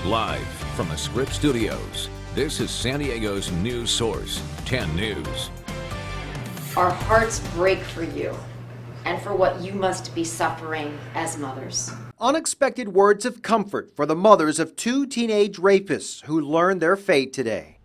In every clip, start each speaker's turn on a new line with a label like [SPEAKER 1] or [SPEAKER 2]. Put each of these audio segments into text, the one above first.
[SPEAKER 1] Live from the Script Studios, this is San Diego's news source, 10 News.
[SPEAKER 2] Our hearts break for you and for what you must be suffering as mothers.
[SPEAKER 3] Unexpected words of comfort for the mothers of two teenage rapists who learned their fate today.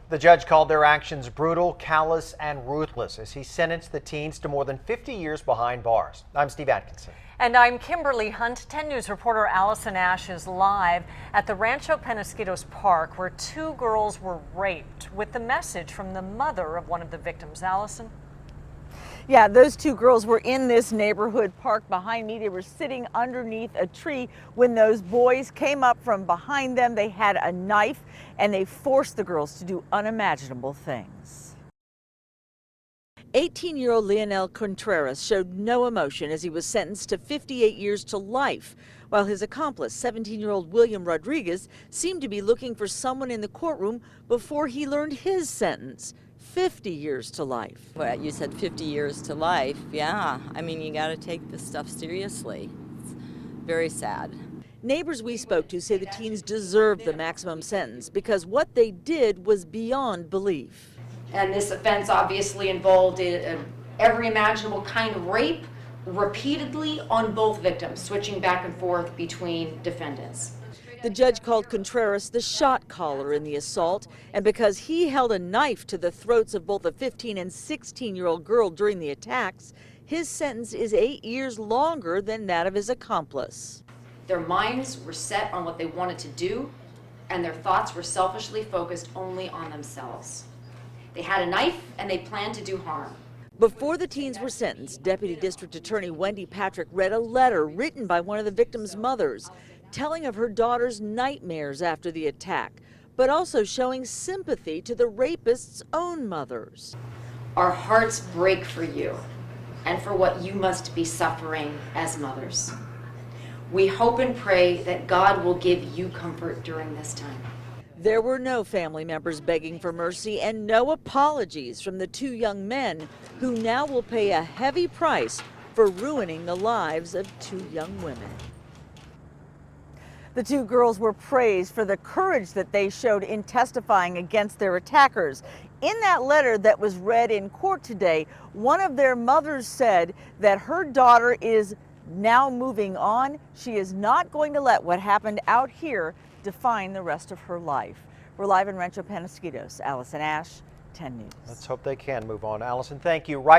[SPEAKER 4] The judge called their actions brutal, callous, and ruthless as he sentenced the teens to more than 50 years behind bars. I'm Steve Atkinson.
[SPEAKER 5] And I'm Kimberly Hunt. 10 News reporter Allison Ash is live at the Rancho Penasquitos Park where two girls were raped with the message from the mother of one of the victims. Allison?
[SPEAKER 6] Yeah, those two girls were in this neighborhood park behind me. They were sitting underneath a tree when those boys came up from behind them. They had a knife and they forced the girls to do unimaginable things. 18-year-old Leonel Contreras showed no emotion as he was sentenced to 58 years to life, while his accomplice, 17-year-old William Rodriguez, seemed to be looking for someone in the courtroom before he learned his sentence. 50 years to life.
[SPEAKER 7] Well, you said 50 years to life. Yeah, I mean, you got to take this stuff seriously. It's very sad.
[SPEAKER 6] Neighbors we spoke to say the teens deserved the maximum sentence because what they did was beyond belief.
[SPEAKER 2] And this offense obviously involved every imaginable kind of rape, repeatedly on both victims, switching back and forth between defendants.
[SPEAKER 6] The judge called Contreras the shot caller in the assault, and because he held a knife to the throats of both a 15 and 16-year-old girl during the attacks, his sentence is 8 years longer than that of his accomplice.
[SPEAKER 2] Their minds were set on what they wanted to do, and their thoughts were selfishly focused only on themselves. They had a knife, and they planned to do harm.
[SPEAKER 6] Before the teens were sentenced, Deputy District Attorney Wendy Patrick read a letter written by one of the victims' mothers, telling of her daughter's nightmares after the attack, but also showing sympathy to the rapist's own mothers.
[SPEAKER 2] Our hearts break for you and for what you must be suffering as mothers. We hope and pray that God will give you comfort during this time.
[SPEAKER 6] There were no family members begging for mercy and no apologies from the two young men who now will pay a heavy price for ruining the lives of two young women. The two girls were praised for the courage that they showed in testifying against their attackers. In that letter that was read in court today, one of their mothers said that her daughter is now moving on. She is not going to let what happened out here define the rest of her life. We're live in Rancho Penasquitos. Allison Ash, 10 News.
[SPEAKER 4] Let's hope they can move on. Allison, thank you.